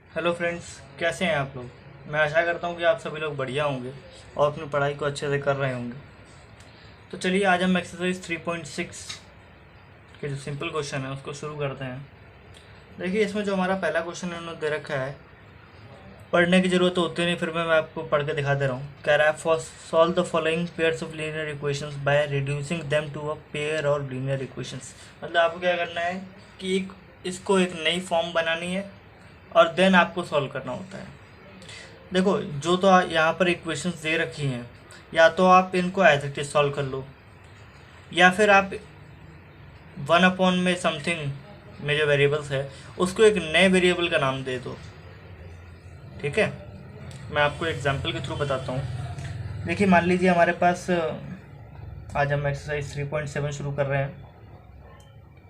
Hello friends, कैसे हैं आप लोग। मैं आशा करता हूँ कि आप सभी लोग बढ़िया होंगे और अपनी पढ़ाई को अच्छे से कर रहे होंगे। तो चलिए आज हम एक्सरसाइज 3.6 के जो सिंपल क्वेश्चन है उसको शुरू करते हैं। देखिए, इसमें जो हमारा पहला क्वेश्चन है उन्होंने दे रखा है, पढ़ने की ज़रूरत तो होती नहीं, फिर मैं आपको पढ़ के दिखा दे रहा हूँ। कह रहा है for solve the following pairs of linear equations by reducing them to a pair of linear equations. मतलब आपको क्या करना है कि इसको एक नई फॉर्म बनानी है और देन आपको सॉल्व करना होता है। देखो, जो तो यहाँ पर इक्वेशंस दे रखी हैं, या तो आप इनको एज इट इज सॉल्व कर लो, या फिर आप 1 अपॉन में समथिंग में जो वेरिएबल्स है उसको एक नए वेरिएबल का नाम दे दो। ठीक है, मैं आपको एग्जांपल के थ्रू बताता हूँ। देखिए, मान लीजिए हमारे पास आज हम एक्सरसाइज 3.7 शुरू कर रहे हैं।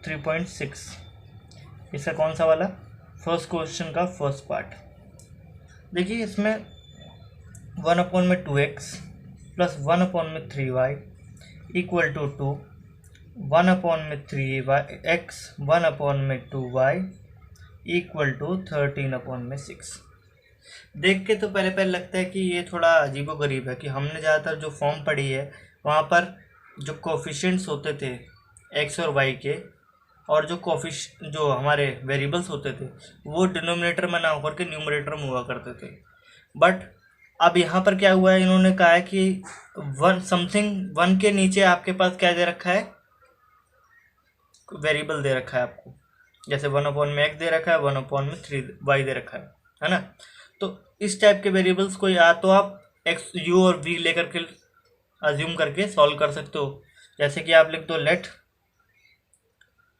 3.6 इसका कौन सा वाला, फर्स्ट क्वेश्चन का फर्स्ट पार्ट। देखिए, इसमें 1/2x plus 1/3y equal to 2, 1/3x 1/2y equal to 13/6। देख के तो पहले पहले लगता है कि ये थोड़ा अजीबोगरीब है कि हमने ज़्यादातर जो फॉर्म पढ़ी है वहाँ पर जो कोफिशिएंट्स होते थे एक्स और वाई के, और जो हमारे वेरिएबल्स होते थे वो डिनोमिनेटर में ना होकर के न्यूमरेटर में हुआ करते थे। बट अब यहाँ पर क्या हुआ है, इन्होंने कहा है कि वन के नीचे आपके पास क्या दे रखा है, वेरिएबल दे रखा है आपको। जैसे 1/x दे रखा है, 1/3y दे रखा है ना। तो इस टाइप के वेरिएबल्स को या तो आप एक्स यू और वी लेकर के अज्यूम करके सॉल्व कर सकते हो। जैसे कि आप लिख दो लेट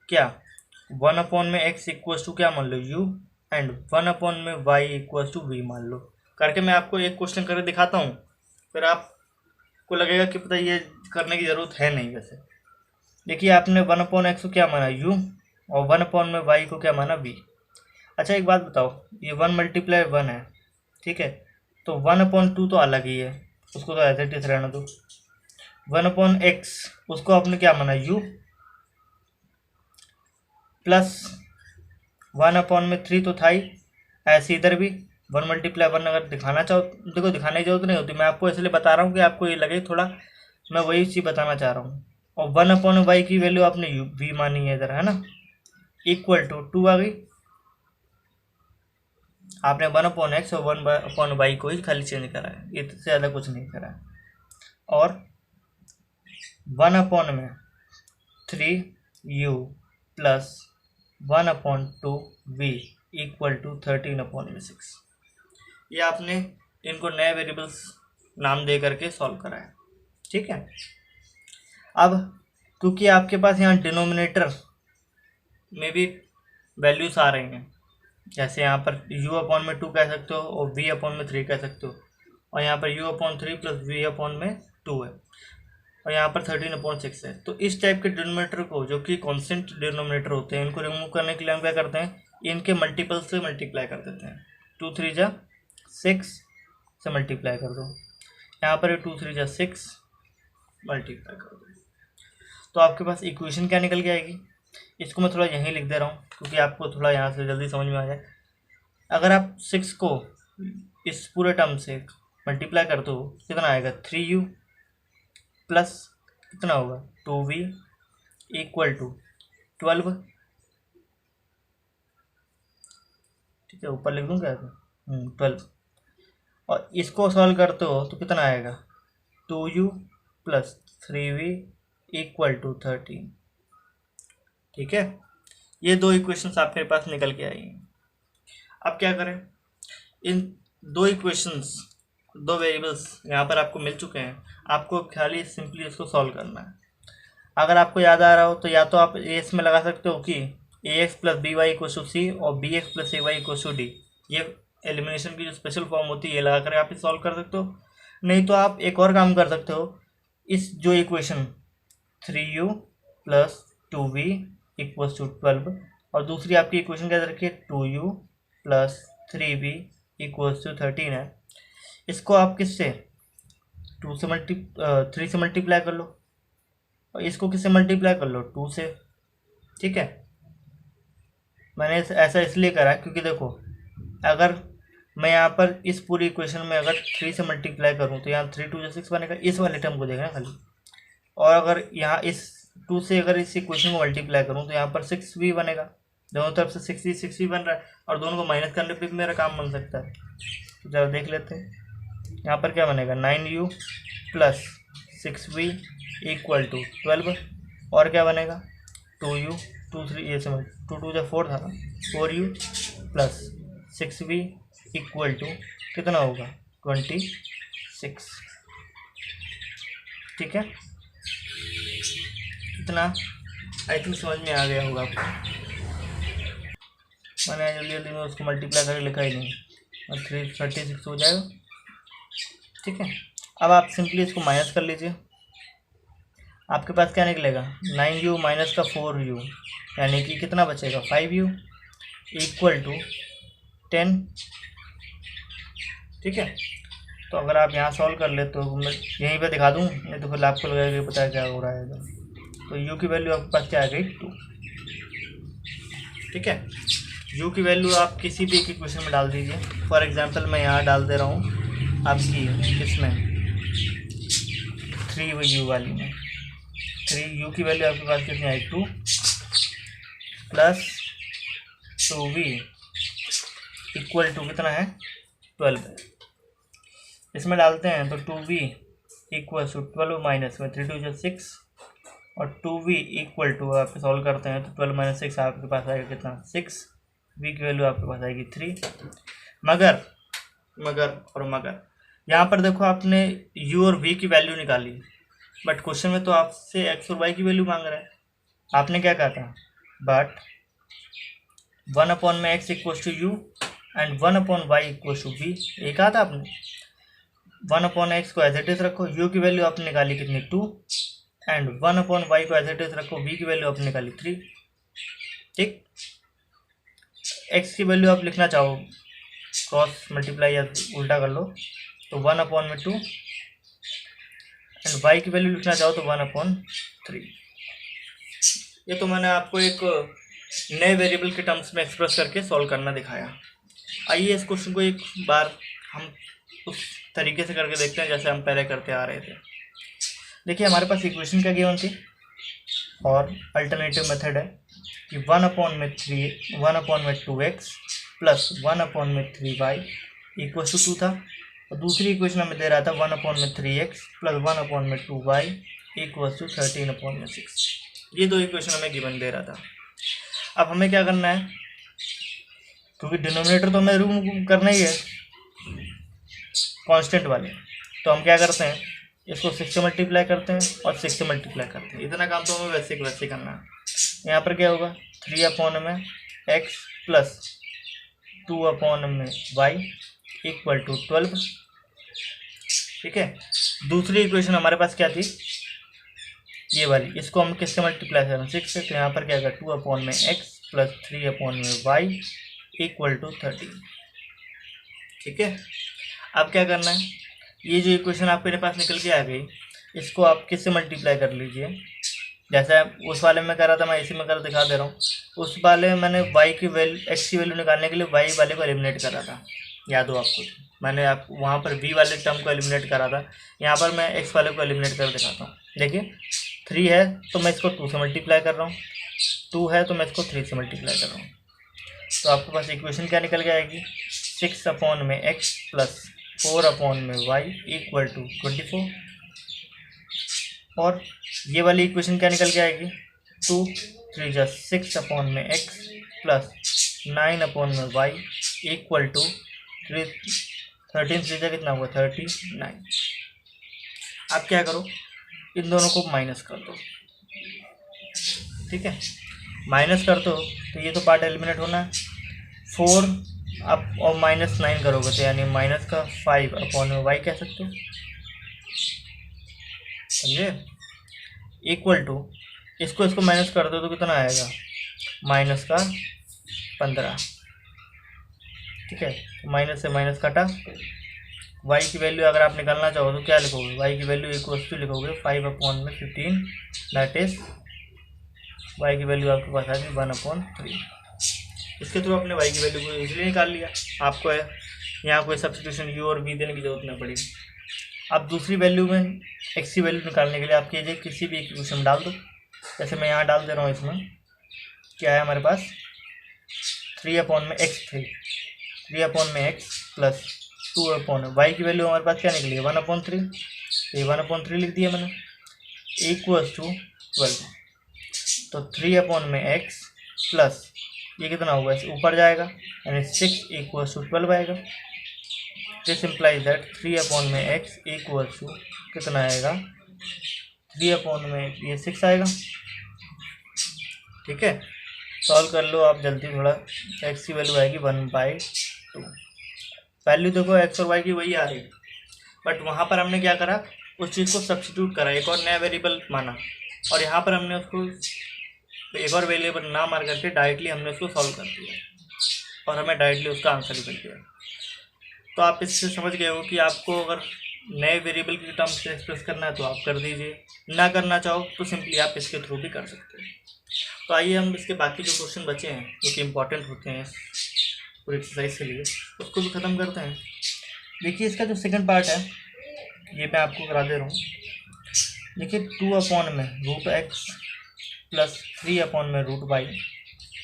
क्या 1/x इक्वल्स टू क्या मान लो u, and 1/y equals to v मान लो। करके मैं आपको एक क्वेश्चन करके दिखाता हूँ, फिर आपको लगेगा कि पता ये करने की ज़रूरत है नहीं। वैसे देखिए, आपने 1/x को क्या माना u, और 1/y को क्या माना v। अच्छा, एक बात बताओ, ये 1 × 1 है, ठीक है, तो 1/2 तो अलग ही है, उसको तो ऐसे टिस रहना दो। 1/x उसको आपने क्या माना u, प्लस 1/3 तो था ही, ऐसे इधर भी 1 × 1 अगर दिखाना चाहो, देखो दिखाने की जरूरत नहीं होती, मैं आपको इसलिए बता रहा हूँ कि आपको ये लगे थोड़ा मैं वही चीज़ बताना चाह रहा हूँ। और 1/y की वैल्यू आपने v मानी है इधर, है ना, इक्वल टू 2 आ गई। आपने 1/x और 1/y को ही खाली चेंज करा है, इससे ज़्यादा कुछ नहीं करा है। और 1/3u plus 1/2v equal to 13/6। ये आपने इनको नए वेरिएबल्स नाम दे करके सॉल्व करा है। ठीक है, अब क्योंकि आपके पास यहाँ डिनोमिनेटर में भी वैल्यूज आ रही हैं, जैसे यहाँ पर u/2 कह सकते हो और v/3 कह सकते हो, और यहाँ पर u/3 प्लस v/2 है, और यहाँ पर 13/6 है। तो इस टाइप के डिनोमिनेटर को, जो कि कॉन्स्टेंट डिनोमिनेटर होते हैं, इनको रिमूव करने के लिए हम क्या करते हैं, इनके मल्टीपल से मल्टीप्लाई कर देते हैं। 2 3 जा 6 से मल्टीप्लाई कर दो, यहाँ पर 2 3 जा 6 मल्टीप्लाई कर दो, तो आपके पास इक्वेशन क्या निकल के आएगी। इसको मैं थोड़ा यहीं लिख दे रहा हूँ क्योंकि आपको थोड़ा यहाँ से जल्दी समझ में आ जाए। अगर आप 6 को इस पूरे टर्म से मल्टीप्लाई करते हो, कितना आएगा, 3u प्लस कितना होगा 2v इक्वल टू 12। ठीक है, ऊपर लिख दूँ क्या, 12। और इसको सॉल्व करते हो तो कितना आएगा, 2u plus 3v equal to 13। ठीक है, ये दो इक्वेशंस आपके पास निकल के आई हैं। अब क्या करें, इन दो इक्वेशंस, दो वेरिएबल्स यहाँ पर आपको मिल चुके हैं, आपको खाली सिंपली इसको सॉल्व करना है। अगर आपको याद आ रहा हो तो या तो आप इसमें लगा सकते हो कि ax plus B Y equal to C और bx plus A Y equal to D, ये एलिमिनेशन की जो स्पेशल फॉर्म होती है ये लगा कर आप इसे सॉल्व कर सकते हो। नहीं तो आप एक और काम कर सकते हो, इस जो equation 3u plus 2v equals to 12, और दूसरी आपकी इक्वेशन क्या रखिए 2u plus 3v equals to 13 है, इसको आप किससे 3 से मल्टीप्लाई कर लो, और इसको किससे मल्टीप्लाई कर लो 2 से। ठीक है, मैंने ऐसा इसलिए करा क्योंकि देखो अगर मैं यहाँ पर इस पूरी इक्वेशन में अगर 3 से मल्टीप्लाई करूँ तो यहाँ 3 2 जो 6 बनेगा, इस वाले टर्म को देखना खाली। और अगर यहाँ इस 2 से अगर इस इक्वेशन को मल्टीप्लाई करूँ तो यहाँ पर 6 भी बनेगा, दोनों तरफ से 6 भी बन रहा है और दोनों को माइनस करने पे भी मेरा काम बन सकता है। तो जरा देख लेते हैं, यहाँ पर क्या बनेगा 9u plus 6v equal to 12, और क्या बनेगा 2u 2 3 ये समझ 2 2 4 था ना, 4u plus 6v equal to कितना होगा 26। ठीक है, इतना आई थिंक समझ में आ गया होगा आपको। मैंने जल्दी जल्दी में उसको मल्टीप्लाई करके लिखा ही नहीं, और 36 हो जाएगा। ठीक है, अब आप सिंपली इसको माइनस कर लीजिए, आपके पास क्या निकलेगा 9u माइनस का 4u, यानी कि कितना बचेगा 5u इक्वल टू 10। ठीक है, तो अगर आप यहाँ सॉल्व कर ले तो मैं यहीं पे दिखा दूँ, नहीं तो फिर आपको लगेगा पता है क्या हो रहा है। तो u की वैल्यू आपके पास क्या आ गई 2। ठीक है, u की वैल्यू आप किसी भी एक इक्वेशन में डाल दीजिए। फॉर एग्जांपल मैं यहाँ डाल दे रहा हूँ आपकी इसमें 3u वाली में, 3u की वैल्यू आपके पास कितनी आई 2 प्लस 2v इक्वल टू कितना है 12। इसमें डालते हैं तो 2v इक्वल टू 12 माइनस में 3 2 6, और 2v इक्वल टू आप सॉल्व करते हैं तो 12 माइनस 6 आपके पास आएगा कितना 6, v की वैल्यू आपके पास आएगी 3। मगर यहाँ पर देखो आपने u और v की वैल्यू निकाली, बट क्वेश्चन में तो आपसे x और y की वैल्यू मांग रहा है। आपने क्या कहा था, बट 1 अपॉन में x equal to u and 1 upon y equal to v, ये कहा था आपने। 1 अपॉन x को एज इट इज रखो, u की वैल्यू आपने निकाली कितनी 2, एंड 1 अपॉन y को एज इट इज रखो, v की वैल्यू आपने निकाली 3। ठीक, x की वैल्यू आप लिखना चाहो क्रॉस मल्टीप्लाई या उल्टा कर लो तो 1 अपॉन में 2, एंड y की वैल्यू लिखना चाहो तो 1 अपॉन 3। ये तो मैंने आपको एक नए वेरिएबल के टर्म्स में एक्सप्रेस करके सॉल्व करना दिखाया। आइए इस क्वेश्चन को एक बार हम उस तरीके से करके देखते हैं जैसे हम पहले करते आ रहे थे। देखिए हमारे पास इक्वेशन क्या गिवन थी, और अल्टरनेटिव मेथड है कि 1 अपॉन में 2x प्लस 1 अपॉन में 3y इक्वल टू 2 था, और दूसरी इक्वेशन हमें दे रहा था 1 अपॉन में 3x प्लस 1 अपॉन में 2y इक्वल टू 13 अपॉन में 6। ये दो इक्वेशन हमें गिवन दे रहा था। अब हमें क्या करना है, क्योंकि डिनोमिनेटर तो हमें रूम करना ही है कांस्टेंट वाले, तो हम क्या करते हैं इसको 6 से मल्टीप्लाई करते हैं और 6 से मल्टीप्लाई करते हैं। इतना काम तो हमें वैसे करना है। यहाँ पर क्या होगा 3 अपॉन में x प्लस 2 अपॉन में y इक्वल टू 12। ठीक है, दूसरी इक्वेशन हमारे पास क्या थी, ये वाली, इसको हम किससे मल्टीप्लाई करें 6 से, तो यहाँ पर क्या होगा 2 अपॉन में x प्लस 3 अपॉन में y इक्वल टू 13। ठीक है, अब क्या करना है, ये जो इक्वेशन आपके पास निकल के आ गई, इसको आप किससे मल्टीप्लाई कर लीजिए। जैसे उस वाले में कर रहा था, मैं इसी में कर दिखा दे रहा हूँ। उस वाले में मैंने y की वैल्यू x की वैल्यू निकालने के लिए y वाले को एलिमिनेट कर रहा था, याद हो आपको, मैंने आप वहाँ पर v वाले टर्म को एलिमिनेट करा था। यहाँ पर मैं x वाले को एलिमिनेट कर दिखाता हूँ। देखिए 3 है तो मैं इसको 2 से मल्टीप्लाई कर रहा हूँ, 2 है तो मैं इसको 3 से मल्टीप्लाई कर रहा हूँ। तो आपके पास इक्वेशन क्या निकल के आएगी 6 अपॉन में x प्लस 4 अपॉन में y इक्वल टू 24, और ये वाली इक्वेशन क्या निकल के आएगी 2 3 जा 6 अपॉन में x प्लस 9 अपॉन में y इक्वल टू 13 3 जा कितना हुआ 39। आप क्या करो, इन दोनों को माइनस कर दो। ठीक है, माइनस कर दो तो ये तो पार्ट एलिमिनेट होना है। 4 आप और -9 करोगे तो यानी माइनस का 5 अपॉन में y कह सकते हो, समझे, इक्वल टू इसको माइनस कर दो तो कितना आएगा माइनस का 15। ठीक है, तो माइनस से माइनस कटा, y की वैल्यू अगर आप निकालना चाहो तो क्या लिखोगे, y की वैल्यू इक्वल टू लिखोगे 5 अपॉन में 15, दैट इज y की वैल्यू आपके पास आ गई 1/3। इसके थ्रू अपने वाई की वैल्यू को इजीली निकाल लिया। आपको है यहाँ कोई सब्स्टिट्यूशन यू और वी देने की जरूरत नहीं पड़ेगी। अब दूसरी वैल्यू में एक्स की वैल्यू निकालने के लिए आप कीजिए किसी भी इक्वेशन में डाल दो। जैसे मैं यहाँ डाल दे रहा हूँ, इसमें क्या है हमारे पास 3/x3 3/x प्लस 2/, वाई की वैल्यू हमारे पास क्या निकली है 1/3, तो ये 1/3 लिख दिया मैंने, इक्वल्स टू 12। तो 3/x प्लस ये कितना होगा, इसे ऊपर जाएगा यानी 6 इक्वल्स टू 12 आएगा। This implies that 3/x equals to कितना आएगा 3/, ये 6 आएगा। ठीक है, सॉल्व कर लो आप जल्दी थोड़ा। x की वैल्यू आएगी 1/2। वैल्यू देखो x और y की वही आ रही, बट वहाँ पर हमने क्या करा, उस चीज़ को सब्स्टिट्यूट करा, एक और नया वेरिएबल माना, और यहाँ पर हमने उसको एक और वेरिएबल ना मार करके डायरेक्टली हमने उसको सॉल्व कर दिया और हमें डायरेक्टली उसका आंसर ही मिल गया। तो आप इससे समझ गए हो कि आपको अगर नए वेरिएबल की टर्म्स से एक्सप्रेस करना है तो आप कर दीजिए, ना करना चाहो तो सिंपली आप इसके थ्रू भी कर सकते हैं। तो आइए हम इसके बाकी जो क्वेश्चन बचे हैं जो कि इम्पोर्टेंट होते हैं पूरी एक्सरसाइज के लिए, उसको भी ख़त्म करते हैं। देखिए इसका जो सेकंड पार्ट है ये मैं आपको करा दे रहा हूँ। देखिए 2/√x plus 3/√y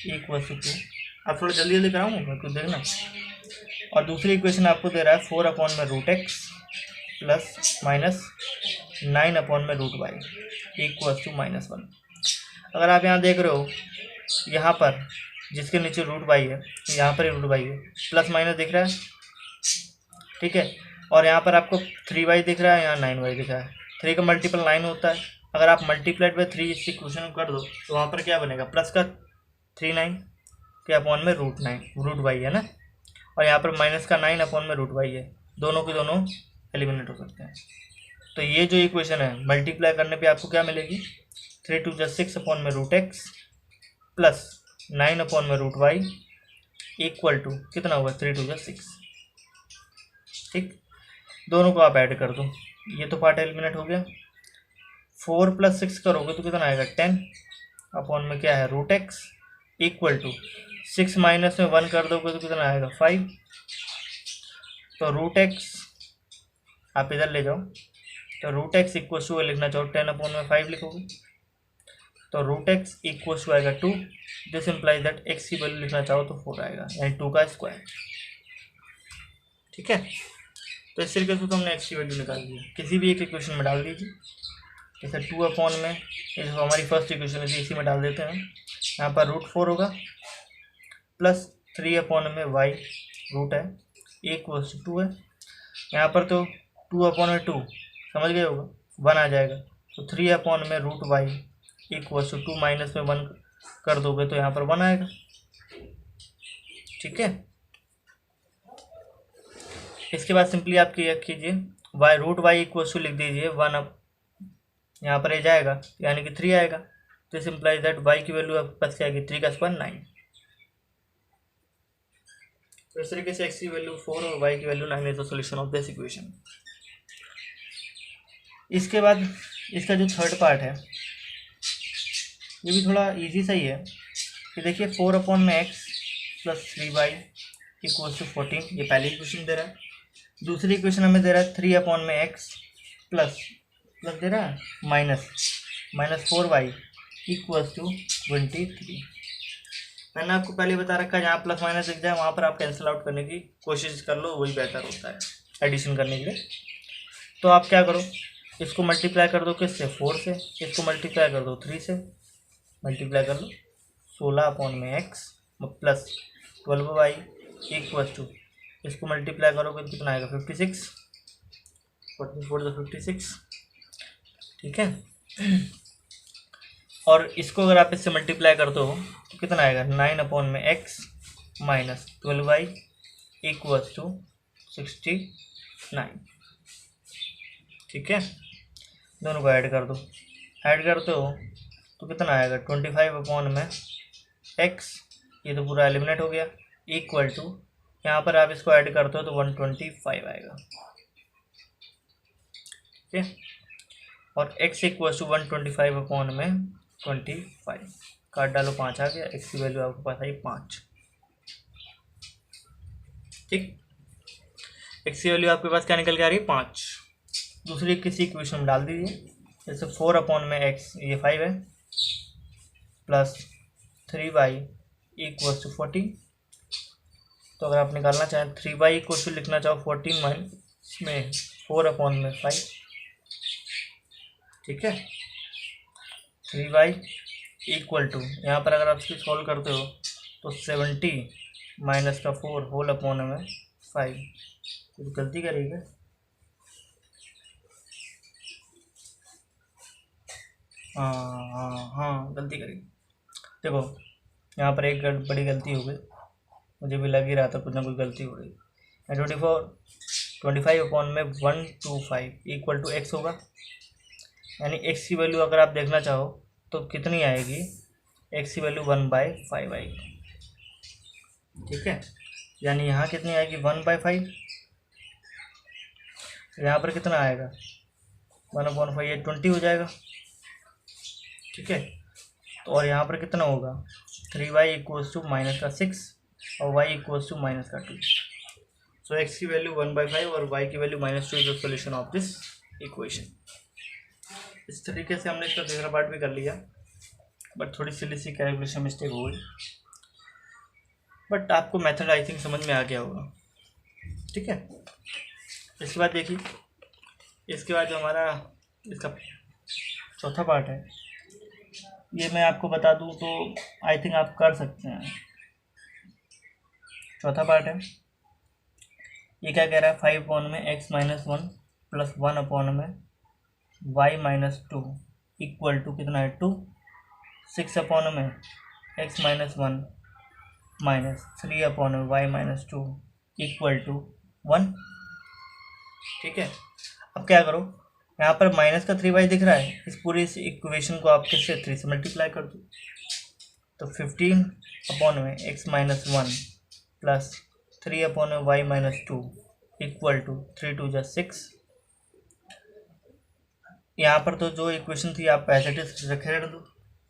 equals to 2। आप थोड़ा जल्दी जल्दी कराऊँ कुछ देखना। और दूसरी इक्वेशन आपको दे रहा है 4/√x plus minus 9/√y equals to -1। अगर आप यहाँ देख रहे हो, यहाँ पर जिसके नीचे √y है यहाँ पर ही √y है, प्लस माइनस दिख रहा है, ठीक है, और यहाँ पर आपको 3y दिख रहा है, यहाँ 9y दिख रहा है। 3 का मल्टीपल 9 होता है, अगर आप मल्टीप्लाइड बाई 3 इस इक्वेशन को कर दो तो वहाँ पर क्या बनेगा, प्लस का 3/9 के अपॉन में √y है ना, और यहाँ पर माइनस का 9 अपॉन में √y है, दोनों के दोनों एलिमिनेट हो सकते हैं। तो ये जो इक्वेशन है मल्टीप्लाई करने पे आपको क्या मिलेगी, 3 2 + 6 अपॉन में √x प्लस 9 अपॉन में √y इक्वल टू कितना होगा 3 2 + 6। ठीक, दोनों को आप ऐड कर दो, ये तो पार्ट एलिमिनेट हो गया। 4 + 6 करोगे तो कितना आएगा 10 अपॉन में क्या है √x इक्वल टू 6 माइनस में 1 कर दोगे तो कितना आएगा 5। तो √x आप इधर ले जाओ, तो √x इक्वल टू लिखना चाहो 10 अपॉन में 5 लिखोगे तो √x इक्वल टू आएगा 2। दिस इम्प्लाइज दैट x की वैल्यू लिखना चाहो तो 4 आएगा, यानी 2 का स्क्वायर। ठीक है, तो इस तरीके से तो हमने x की वैल्यू निकाल ली। किसी भी एक इक्वेशन में डाल दीजिए, जैसे 2 अपॉन में ये हमारी फर्स्ट इक्वेशन है इसी में डाल देते हैं। यहाँ पर √4 होगा प्लस 3 अपॉन में y रूट है इक्वल्स टू 2 है। यहाँ पर तो 2 अपॉन में 2 समझ गए होगा 1 आ जाएगा, तो 3 अपॉन में √y इक्वल्स टू 2 माइनस में 1 कर दोगे तो यहाँ पर 1 आएगा। ठीक है, इसके बाद सिंपली आप क्या कीजिए √y इक्वल्स टू लिख दीजिए 1 अप, यहाँ पर ये जाएगा यानी कि 3 आएगा। तो दिस इम्प्लाइज दैट y की वैल्यू आपके पास क्या आएगी 3 का स्क्वायर 9। तो इस तरीके से x की वैल्यू 4 और y की value 9 is the solution of this equation. इसके बाद इसका जो थर्ड पार्ट है ये भी थोड़ा इजी सा ही है कि देखिए 4 अपॉन में x plus 3y equals to 14, ये पहली इक्वेशन दे रहा है। दूसरी इक्वेशन हमें दे रहा है 3 अपॉन में x प्लस दे रहा है माइनस 4y इक्वल्स टू 23। मैंने आपको पहले बता रखा है जहाँ प्लस माइनस दिख जाए वहाँ पर आप कैंसिल आउट करने की कोशिश कर लो, वही बेहतर होता है एडिशन करने के लिए। तो आप क्या करो, इसको मल्टीप्लाई कर दो किससे 4 से, इसको मल्टीप्लाई कर दो 3 से, मल्टीप्लाई कर लो 16 अपॉन में x plus 12y equals to, इसको मल्टीप्लाई करोगे तो कितना आएगा 56, 44 तो 56। ठीक है, और इसको अगर आप इससे मल्टीप्लाई करते हो तो कितना आएगा 9 अपॉन में x minus 12y equals to 69। ठीक है, दोनों को ऐड कर दो, ऐड करते हो तो कितना आएगा 25 अपॉन में x, ये तो पूरा एलिमिनेट हो गया, इक्वल टू यहाँ पर आप इसको ऐड करते हो तो 125 आएगा। ठीक है, और x इक्वल टू 125 अपॉन में 25, काट डालो 5 आ गया, x की वैल्यू आपके पास आई 5। ठीक। एक्स की वैल्यू आपके पास क्या निकल के आ रही है 5। दूसरी किसी इक्वेशन में डाल दीजिए, जैसे 4/x ये 5 है, प्लस 3y इक्वल्स टू 14। तो अगर आप निकालना चाहें 3y इक्वल्स टू लिखना चाहो 14 माइनस में 4/5, ठीक है। 3y इक्वल टू, यहाँ पर अगर आप इसकी सॉल्व करते हो तो 70 माइनस का 4 होल अपॉन में 5। कुछ गलती करेगा? हाँ गलती करी। देखो यहाँ पर एक बड़ी गलती हो गई, मुझे भी लग ही रहा था कुछ ना कुछ गलती हो रही है। 25/125 इक्वल टू एक्स होगा, यानी एक्स की वैल्यू अगर आप देखना चाहो तो कितनी आएगी, एक्स की वैल्यू 1/5 आएगी, ठीक है। यानी यहाँ कितनी आएगी 1/5, यहाँ पर कितना आएगा 1/5, ये 20 हो जाएगा, ठीक है। तो और यहाँ पर कितना होगा 3y इक्वल्स टू माइनस का 6 और y इक्वल्स टू माइनस का 2। सो x की वैल्यू 1/5 और y की value -2 is the solution of this equation. इस तरीके से हमने इसका दूसरा पार्ट भी कर लिया, बट थोड़ी सी कैलकुलेशन मिस्टेक हो गई, बट आपको मेथड आई थिंक समझ में आ गया होगा, ठीक है। इसके बाद देखिए, इसके बाद जो हमारा इसका चौथा पार्ट है, ये मैं आपको बता दूं तो आई थिंक आप कर सकते हैं। चौथा पार्ट है, ये क्या कह रहा है 5/x-1 plus 1/y -2 equal to कितना है 2। 6/x-1 minus 3/y -2 equal to 1, ठीक है। अब क्या करो, यहाँ पर माइनस का 3y दिख रहा है, इस पूरी इस इक्वेशन को आप किससे 3 से मल्टीप्लाई कर दो, तो 15/x-1 plus 3/y -2 equal to 3 2 6। यहाँ पर तो जो इक्वेशन थी आप एज इट इज रखे रख दो,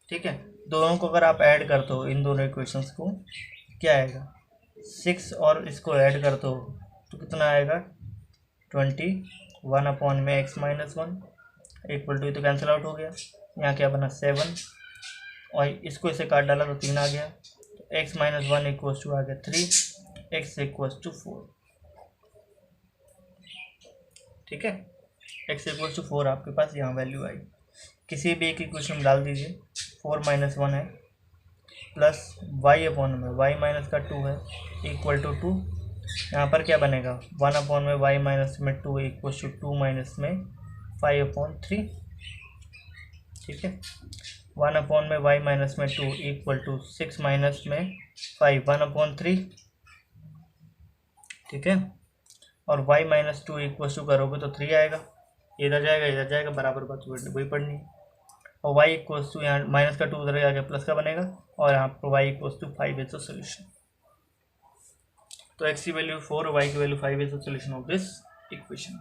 ठीक है। दोनों को अगर आप ऐड करते हो, इन दोनों इक्वेशंस को, क्या आएगा 6 और इसको ऐड करते हो तो कितना आएगा 21/x-1 इक्वल टू, तो कैंसिल आउट हो गया। यहाँ क्या बना 7 और इसको इसे काट डाला तो 3 आ गया, तो x-1 इक्वल्स टू आ गया 3, x इक्वल्स टू 4, ठीक है। x इक्वल्स टू 4 आपके पास यहाँ वैल्यू आई, किसी भी एक इक्वेशन में डाल दीजिए। 4 - 1 है प्लस y माइनस का 2 है इक्वल टू 2। यहाँ पर क्या बनेगा 1/y माइनस में 2 इक्वल टू 2 माइनस में 5/3, ठीक है। 1/y माइनस में 2 इक्वल टू 6 माइनस में 5 1/3, ठीक है। और y -2 इक्वल टू करोगे तो 3 आएगा, इधर जाएगा बराबर बात वही पढ़नी है। और y इक्वल्स टू यहाँ माइनस का 2 उधर आ गया प्लस का बनेगा, और यहाँ पर y equals to 5 is the solution. तो x की वैल्यू 4 और y की value 5 is the solution of this equation.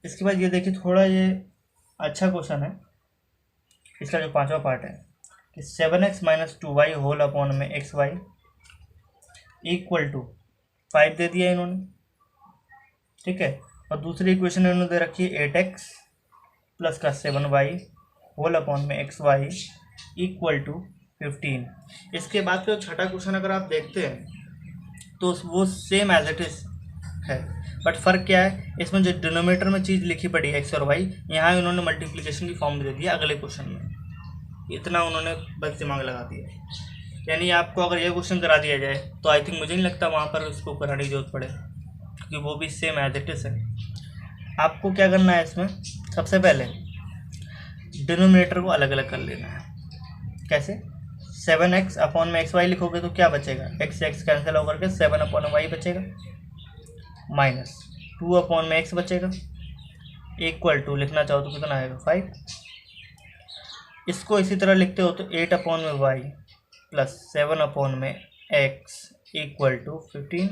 इसके बाद ये देखिए, थोड़ा ये अच्छा क्वेश्चन है, इसका जो पांचवा पार्ट है कि 7x - 2y होल अपॉन में xy इक्वल टू 5 दे दिया इन्होंने, ठीक है। और दूसरी इक्वेशन इन्होंने दे रखी है 8x प्लस का 7y होल अपॉन में xy इक्वल टू 15। इसके बाद का छठा क्वेश्चन अगर आप देखते हैं तो वो सेम एज इट इज है, बट फ़र्क क्या है, इसमें जो डिनोमिनेटर में चीज़ लिखी पड़ी x और y, यहाँ उन्होंने मल्टीप्लिकेशन की फॉर्म दे दिया अगले क्वेश्चन में। इतना उन्होंने बस दिमाग लगा दिया। यानी आपको अगर ये क्वेश्चन करा दिया जाए तो आई थिंक मुझे नहीं लगता वहाँ पर उसको कराने की जरूरत पड़े, क्योंकि वो भी सेम एज इट इज है। आपको क्या करना है इसमें, सबसे पहले डिनोमिनेटर को अलग अलग कर लेना है। कैसे, 7x अपॉन में xy लिखोगे तो क्या बचेगा, x कैंसिल होकर के 7/y बचेगा, माइनस 2 अपॉन में x बचेगा, इक्वल टू लिखना चाहो तो कितना आएगा 5। इसको इसी तरह लिखते हो तो 8 अपॉन में y प्लस 7 अपॉन में x इक्वल टू 15,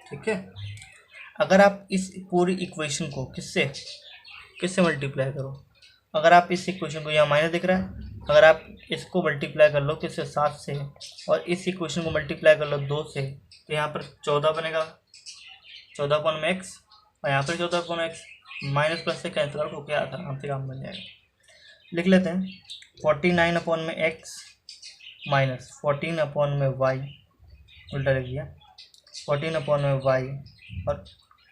ठीक है। अगर आप इस पूरी इक्वेशन को किससे मल्टीप्लाई करो, अगर आप इस इक्वेशन को यहाँ माइनस दिख रहा है अगर आप इसको मल्टीप्लाई कर लो किससे, 7 से, और इस इक्वेशन को मल्टीप्लाई कर लो 2 से, तो यहाँ पर 14 बनेगा, 14 अपॉन में एक्स, और यहाँ पर 14 अपॉन एक्स, माइनस प्लस से कैंसिल आउट होकर आता है, आपसे काम बन जाएगा। लिख लेते हैं 49 अपॉन में एक्स माइनस 14 अपॉन में वाई, उल्टा लिख दिया, 14 अपॉन में वाई और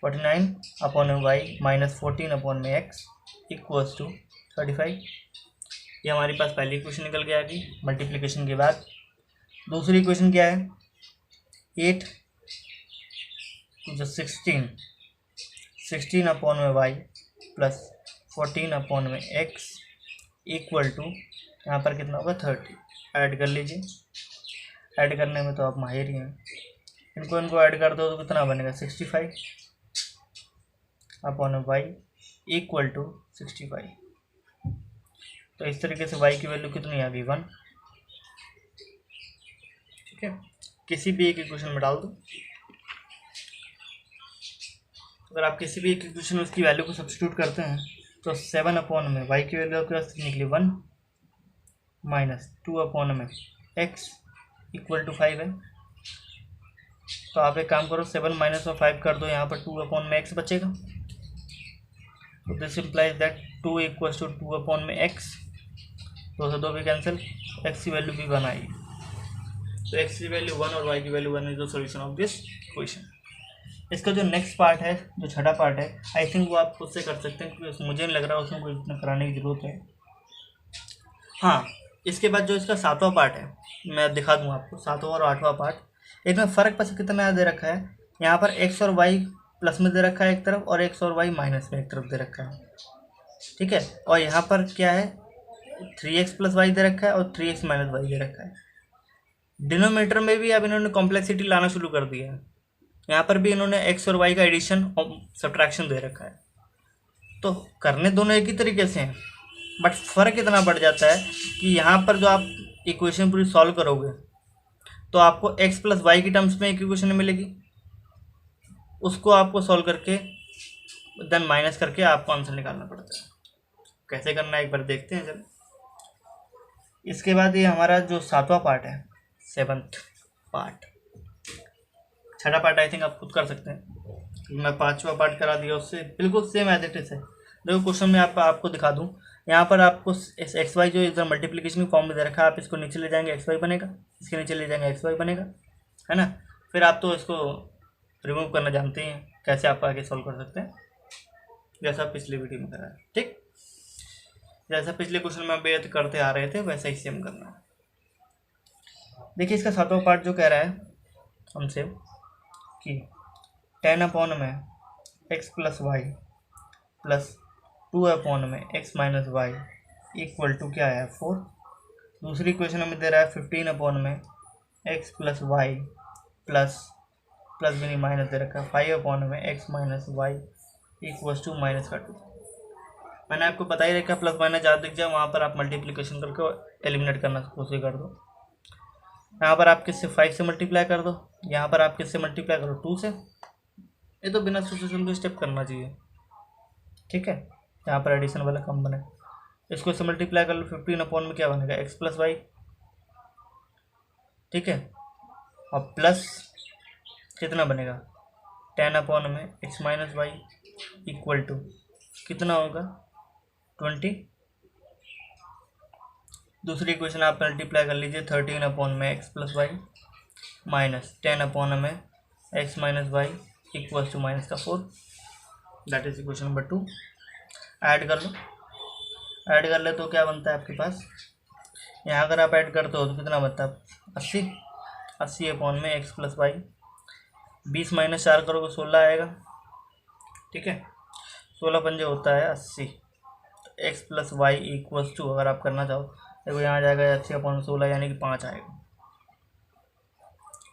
49 अपॉन में वाई माइनस 14 अपॉन में एक्स इक्वल्स टू 35। ये हमारे पास पहली इक्वेशन निकल के आ गई मल्टीप्लिकेशन के बाद। दूसरी इक्वेशन क्या है, 8 जो 16 अपॉन में वाई प्लस 14 अपॉन में एक्स इक्वल टू, यहाँ पर कितना होगा 30। ऐड कर लीजिए, ऐड करने में तो आप माहिर ही हैं, इनको ऐड कर दो तो कितना बनेगा 65 अपॉन वाई इक्वल टू 65। तो इस तरीके से y की वैल्यू कितनी आ गई 1। ठीक है, किसी भी एक इक्वेशन में डाल दो। अगर आप किसी भी एक इक्वेशन में उसकी वैल्यू को सब्स्टिट्यूट करते हैं तो 7 अपॉन में y की वैल्यू आपके पास निकली 1 माइनस 2 अपॉन में x इक्वल टू 5 है। तो आप एक काम करो, 7 माइनस और 5 कर दो, यहाँ पर 2 अपॉन में x बचेगा। तो this implies that 2 equals to 2 upon में x, 2 से 2 भी कैंसिल, x की वैल्यू भी 1 आई। तो x की वैल्यू 1 और y की value 1 is the solution of this equation. इसका जो नेक्स्ट पार्ट है, जो छठा पार्ट है, आई थिंक वो आप खुद से कर सकते हैं क्योंकि मुझे नहीं लग रहा उसमें कोई इतना कराने की ज़रूरत है। हाँ, इसके बाद जो इसका 7वां पार्ट है मैं दिखा दूँ आपको, 7वां और 8वां पार्ट। इसमें फ़र्क पता कितना दे रखा है, यहाँ पर x और y प्लस में दे रखा है एक तरफ और x और y माइनस में एक तरफ दे रखा है। ठीक है, और यहाँ पर क्या है 3x प्लस वाई दे रखा है और 3x माइनस वाई दे रखा है। डिनोमिनेटर में भी अब इन्होंने कॉम्प्लेक्सिटी लाना शुरू कर दिया है, यहाँ पर भी इन्होंने x और y का एडिशन और सब्ट्रैक्शन दे रखा है। तो करने दोनों एक ही तरीके से हैं, बट फ़र्क इतना बढ़ जाता है कि यहाँ पर जो आप इक्वेशन पूरी सॉल्व करोगे तो आपको x प्लस वाई की टर्म्स में एक इक्वेशन मिलेगी, उसको आपको सॉल्व करके देन माइनस करके आपको आंसर निकालना पड़ता है। कैसे करना है एक बार देखते हैं चलो। इसके बाद ये हमारा जो 7वां पार्ट है, 7th पार्ट, छठा पार्ट आई थिंक आप खुद कर सकते हैं, मैं 5वां पार्ट करा दिया, उससे बिल्कुल सेम एज इट इज है। देखो क्वेश्चन में आपको दिखा दूँ, यहाँ पर आपको इस एक्स वाई जो इधर मल्टीप्लिकेशन की फॉर्म में दे रखा है, आप इसको नीचे ले जाएंगे एक्स वाई बनेगा, इसके नीचे ले जाएंगे एक्स वाई बनेगा, है ना। फिर आप तो इसको रिमूव करना जानते हैं, कैसे आप आगे सॉल्व कर सकते हैं, जैसा पिछली वीडियो में करा है। ठीक, जैसा पिछले क्वेश्चन में बेहद करते आ रहे थे वैसा ही सेम करना है। देखिए इसका 7वां पार्ट जो कह रहा है हमसे कि 10 अपॉन में x plus Y plus 2 upon में x minus Y equal to क्या है 4। दूसरी क्वेश्चन हमें दे रहा है 15 अपॉन में x प्लस वाई प्लस भी नहीं माइनस दे रखा है 5 अपॉन में x minus y equals to minus का 2। मैंने आपको बता ही रखा प्लस माइनस ज़्यादा दिख जाए वहाँ पर आप मल्टीप्लिकेशन करके एलिमिनेट करना कोशिश कर दो। यहाँ पर आप किससे 5 से मल्टीप्लाई कर दो, यहाँ पर आप किससे मल्टीप्लाई करो 2 से। ये तो बिना सोचने को स्टेप करना चाहिए। ठीक है, यहाँ पर एडिशन वाला कम बने, इसको से मल्टीप्लाई कर लो 15 अपॉन में क्या बनेगा x प्लस वाई। ठीक है, और प्लस कितना बनेगा 10 अपॉन में x minus Y equal to कितना होगा 20। दूसरी इक्वेशन आप मल्टीप्लाई कर लीजिए 13 अपॉन में x plus y minus 10 upon में x minus y equals to minus का 4, that is equation number 2। Add कर लो, ऐड कर ले तो क्या बनता है आपके पास, यहाँ अगर आप ऐड करते हो तो कितना बनता है 80 अपॉन में x प्लस वाई, 20 माइनस 4 करोगे 16 आएगा। ठीक है, 16 पंजे होता है 80, तो x plus y equals to अगर आप करना चाहो देखो यहाँ आ जाएगा 80 अपॉन 16 यानी कि 5 आएगा।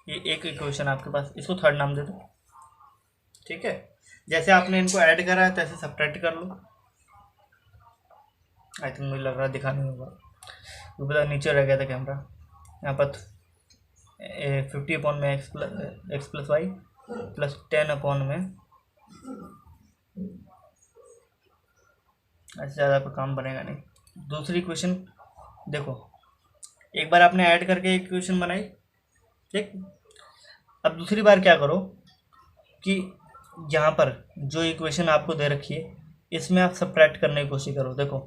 ये एक इक्वेशन आपके पास, इसको थर्ड नाम दे दो। ठीक है, जैसे आपने इनको ऐड करा है तैसे सब्ट्रैक्ट कर लो। आई थिंक मुझे लग रहा है दिखा नहीं होगा क्योंकि नीचे रह गया था कैमरा। यहाँ पर 50 अपॉन में x plus Y plus 10 upon में, अच्छा ज़्यादा कोई काम बनेगा नहीं। दूसरी इक्वेशन देखो एक बार आपने ऐड करके इक्वेशन बनाई, ठीक। अब दूसरी बार क्या करो कि यहाँ पर जो इक्वेशन आपको दे रखी है इसमें आप सब्ट्रैक्ट करने की कोशिश करो। देखो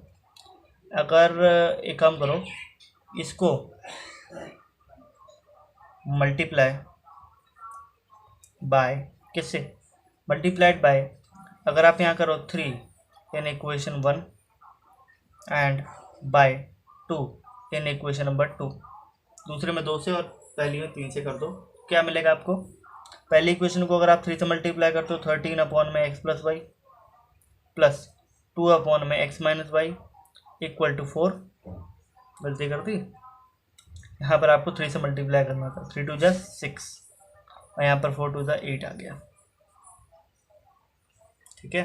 अगर एक काम करो, इसको मल्टीप्लाई बाय किससे, मल्टीप्लाइड बाय, अगर आप यहाँ करो 3 in equation 1 and by 2 in equation number 2, दूसरे में 2 से और पहली में 3 से कर दो, क्या मिलेगा आपको। पहली इक्वेशन को अगर आप 3 से मल्टीप्लाई करते हो 13 अपॉन में x plus Y plus 2 upon में x minus Y equal to 4, गलती कर दी, यहाँ पर आपको 3 से मल्टीप्लाई करना था, 3 2 जा 6 और यहाँ पर 4 2 जा 8 आ गया, ठीक है।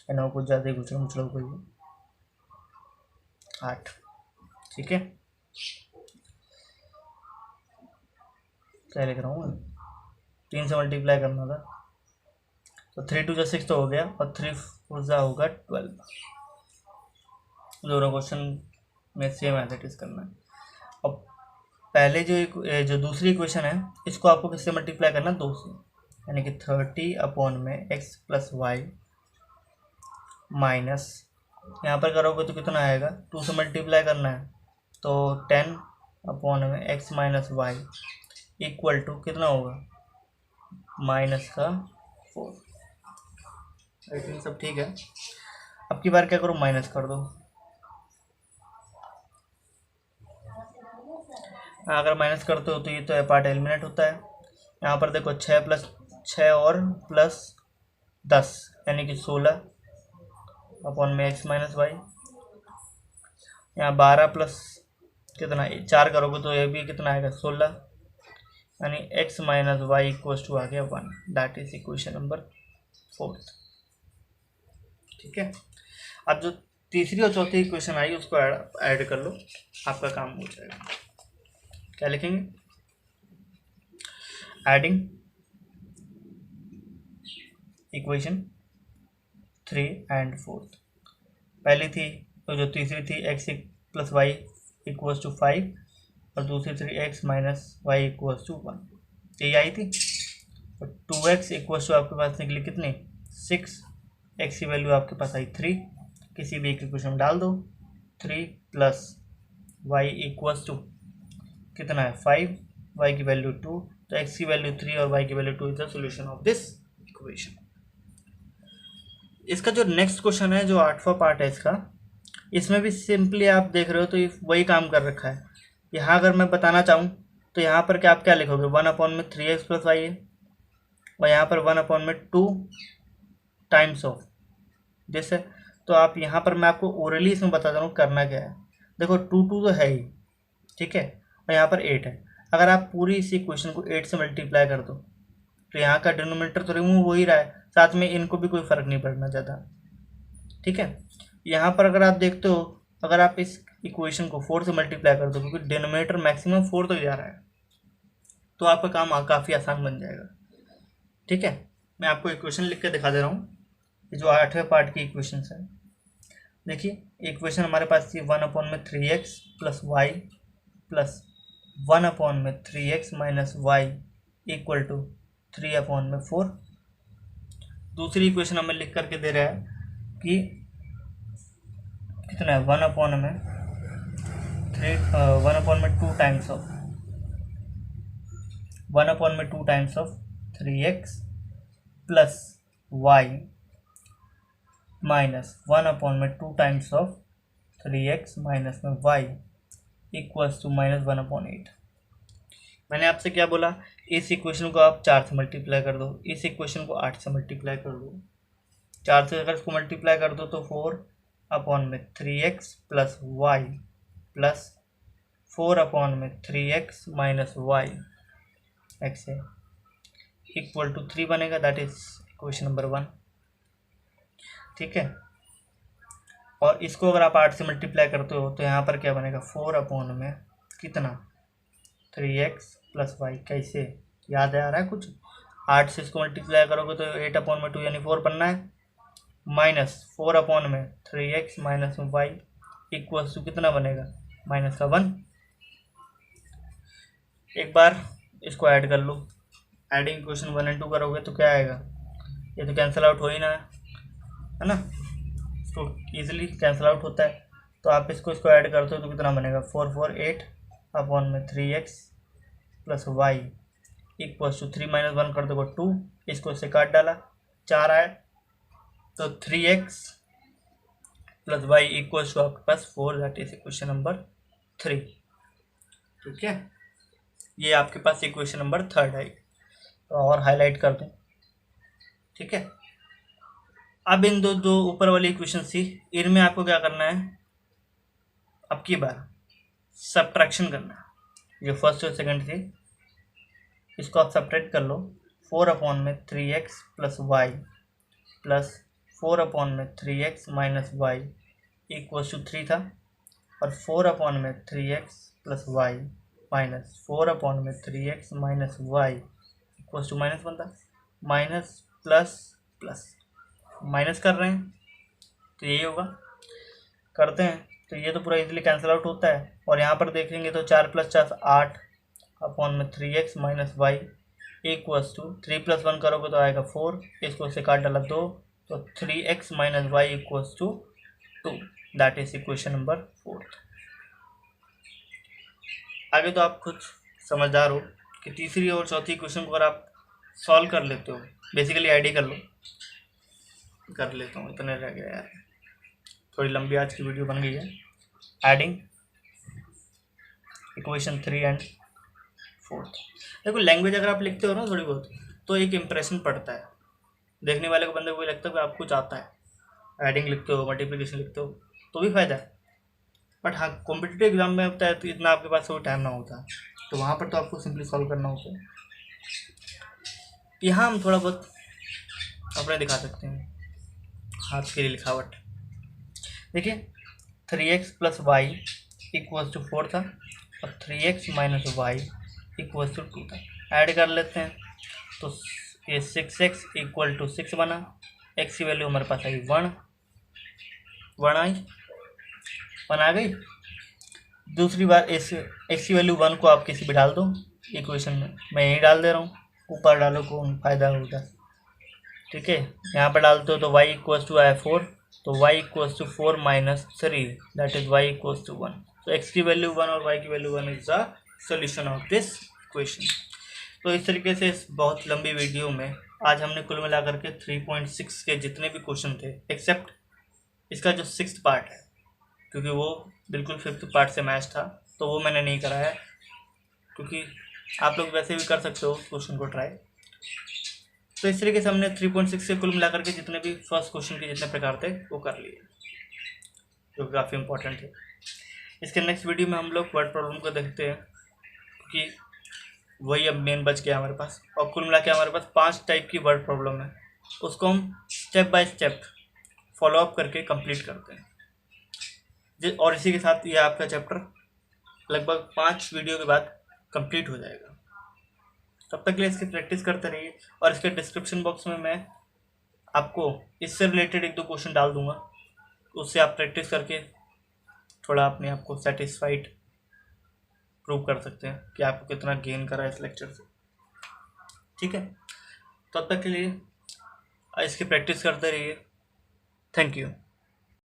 एना कुछ ज़्यादा ही कुछ मुझे कोई 8, ठीक है। क्या लिख रहा हूँ, 3 से मल्टीप्लाई करना था तो 3 2 जा 6 तो हो गया और 3 4 जा होगा 12। दोनों क्वेश्चन में सेम एज करना है। अब पहले जो दूसरी इक्वेशन है इसको आपको किससे मल्टीप्लाई करना है, 2 से, यानी कि 30 अपॉन में एक्स प्लस वाई माइनस, यहाँ पर करोगे तो कितना आएगा, 2 से मल्टीप्लाई करना है तो 10 अपॉन में x minus Y equal to कितना होगा, माइनस का 4। आई थिंक सब ठीक है। अब की बार क्या करो, माइनस कर दो, अगर माइनस करते हो तो ये तो पार्ट एलिमिनेट होता है। यहाँ पर देखो 6 प्लस 6 और प्लस 10 यानी कि 16 अपॉन में एक्स माइनस वाई, यहाँ 12 प्लस कितना 4 करोगे तो ये भी कितना आएगा 16, यानी x minus y equals to आ गया 1, दैट इज इक्वेशन नंबर 4, ठीक है। अब जो तीसरी और चौथी इक्वेशन आई उसको ऐड कर लो, आपका काम हो जाएगा। क्या लिखेंगे, एडिंग इक्वेशन 3 एंड 4, पहली थी तो जो तीसरी थी x plus y equals to 5 और दूसरी थी x minus y equals to 1, यही आई थी। और 2x इक्वल्स टू आपके पास निकली कितनी 6, एक्स की वैल्यू आपके पास आई 3, किसी भी एक इक्वेशन में डाल दो, 3 प्लस वाई इक्वल्स टू कितना है 5, वाई की वैल्यू 2, तो एक्स की वैल्यू 3 और वाई की value 2 is the solution of this equation. इसका जो नेक्स्ट क्वेश्चन है जो 8वां पार्ट है इसका, इसमें भी सिंपली आप देख रहे हो तो ये वही काम कर रखा है। यहाँ अगर मैं बताना चाहूँ तो यहाँ पर क्या आप क्या लिखोगे, 1 अपॉन में 3x प्लस वाई है और यहाँ पर 1 अपॉन में 2 टाइम्स ऑफ दिस है। तो आप यहाँ पर मैं आपको ओरली इसमें बता रहा हूँ करना क्या है। देखो 2 2 तो है ही, ठीक है, और यहाँ पर 8 है। अगर आप पूरी इसी इक्वेशन को 8 से मल्टीप्लाई कर दो तो यहाँ का डिनोमिनेटर तो रिमूव हो ही रहा है, साथ में इनको भी कोई फ़र्क नहीं पड़ना ज़्यादा, ठीक है। यहाँ पर अगर आप देखते हो, अगर आप इस इक्वेशन को 4 से मल्टीप्लाई कर दो, क्योंकि डिनोमिनेटर मैक्सिमम 4 तक जा रहा है, तो आपका काम काफ़ी आसान बन जाएगा, ठीक है। मैं आपको इक्वेशन लिख के दिखा दे रहा हूँ, ये जो 8वें पार्ट की इक्वेशन है। देखिए इक्वेशन हमारे पास थी 1 अपॉन में 3x plus Y plus 1 upon में 3x minus Y equal to 3 upon में 4। दूसरी इक्वेशन हमें लिख करके दे रहा है कि कितना है 1 अपॉन में 2 टाइम्स ऑफ 1 अपॉन में 2 times of 3x plus y minus 1 upon में 2 टाइम्स ऑफ 3x माइनस में y equals to minus 1 upon 8। मैंने आपसे क्या बोला, इस इक्वेशन को आप 4 से मल्टीप्लाई कर दो, इस इक्वेशन को 8 से मल्टीप्लाई कर दो। 4 से अगर इसको मल्टीप्लाई कर दो तो 4 अपॉन में 3x plus Y plus 4 upon में 3x माइनस वाई एक्स है इक्वल टू 3 बनेगा, दैट इज इक्वेशन नंबर 1, ठीक है। और इसको अगर आप 8 से मल्टीप्लाई करते हो तो यहाँ पर क्या बनेगा 4 अपॉन में कितना 3x प्लस वाई, कैसे याद आ रहा है कुछ, 8 से इसको मल्टीप्लाई करोगे तो 8 अपॉन में 2 यानी 4 बनना है, माइनस 4 अपॉन में 3x माइनस में वाई इक्वल्स टू कितना बनेगा, माइनस का 1। एक बार इसको ऐड कर लो, एडिंग इक्वेशन 1 और 2 करोगे तो क्या आएगा, ये तो कैंसिल आउट हो ही ना है ना, इसको ईजिली कैंसिल आउट होता है। तो आप इसको ऐड करते हो तो कितना बनेगा, 448 अपॉन में 3x plus y equals to 3 minus 1 कर दोगे 2, इसको इससे काट डाला 4 आया, तो 3x plus y equals to आपके पास 4, दैट इज इक्वेशन नंबर 3। ठीक है, ये आपके पास इक्वेशन नंबर 3 है। तो और हाईलाइट कर दूं, ठीक है। अब इन दो ऊपर वाली इक्वेशन थी, इनमें आपको क्या करना है, अब की बार सब्ट्रैक्शन करना है। जो फर्स्ट और सेकंड थी इसको आप सब्ट्रैक्ट कर लो, 4 अपॉन में 3x plus Y plus 4 upon में 3x minus y equals to 3 था, और 4 अपॉन में 3x plus y minus 4 upon में 3x minus y equals to -1 था। माइनस प्लस प्लस माइनस कर रहे हैं तो यही होगा, करते हैं तो ये तो पूरा इजीली कैंसिल आउट होता है। और यहाँ पर देखेंगे तो 4 + 4 8 अपॉन में 3x minus y equals to 3 + 1 करोगे तो आएगा 4, इसको से काट डाला 2, तो 3x minus y equals to 2, that is equation number 4। आगे तो आप खुद समझदार हो कि तीसरी और चौथी क्वेश्चन को अगर आप सॉल्व कर लेते हो, बेसिकली आईडी कर लो, कर लेता हूँ, इतने रह गया यार, थोड़ी लंबी आज की वीडियो बन गई है। एडिंग इक्वेशन 3 एंड 4, देखो लैंग्वेज अगर आप लिखते हो ना थोड़ी बहुत तो एक इम्प्रेशन पड़ता है, देखने वाले को बंदे को लगता है कि आपको कुछ आता है। एडिंग लिखते हो, मल्टीप्लिकेशन लिखते हो तो भी फायदा है, बट हाँ कॉम्पिटिटिव एग्जाम में होता है तो इतना आपके पास कोई टाइम ना होता, तो वहाँ पर तो आपको सिंपली सॉल्व करना होता है। यहाँ हम थोड़ा बहुत अपने दिखा सकते हैं हाथ की लिखावट। देखिए 3x plus y equals to 4 था, और 3x minus y equals to 2 था। ऐड कर लेते हैं तो ये 6x इक्वल टू 6 बना, x की वैल्यू हमारे पास आई 1 आ गई। दूसरी बार इस x की वैल्यू 1 को आप किसी भी डाल दो इक्वेशन में, मैं यही डाल दे रहा हूँ, ऊपर डालो को फायदा होगा। ठीक है, यहाँ पर डालते हो तो y इक्वल्स टू आया 4, तो y equals to 4 minus 3, that is y equals to 1। तो x की वैल्यू 1 और y की value 1 is the solution of this equation. तो इस तरीके से इस बहुत लंबी वीडियो में आज हमने कुल मिलाकर के 3.6 के जितने भी क्वेश्चन थे, एक्सेप्ट इसका जो 6th पार्ट है, क्योंकि वो बिल्कुल 5th पार्ट से मैच था तो वो मैंने नहीं कराया, क्योंकि आप लोग वैसे भी कर सकते हो क्वेश्चन को ट्राई। तो इस तरीके से हमने 3.6 से कुल मिलाकर के जितने भी फर्स्ट क्वेश्चन के जितने प्रकार थे वो कर लिए, जो काफ़ी इंपॉर्टेंट है। इसके नेक्स्ट वीडियो में हम लोग वर्ड प्रॉब्लम को देखते हैं, क्योंकि वही अब मेन बच गया हमारे पास, और कुल मिला के हमारे पास 5 टाइप की वर्ड प्रॉब्लम है, उसको हम स्टेप बाय स्टेप फॉलोअप करके कंप्लीट करते हैं। और इसी के साथ ये आपका चैप्टर लगभग 5 वीडियो के बाद कंप्लीट हो जाएगा। तब तक के लिए इसकी प्रैक्टिस करते रहिए, और इसके डिस्क्रिप्शन बॉक्स में मैं आपको इससे रिलेटेड 1-2 क्वेश्चन डाल दूंगा, उससे आप प्रैक्टिस करके थोड़ा अपने आप को सेटिस्फाइड प्रूव कर सकते हैं कि आपको कितना गेन करा है इस लेक्चर से। ठीक है, तब तक के लिए इसकी प्रैक्टिस करते रहिए। Thank you.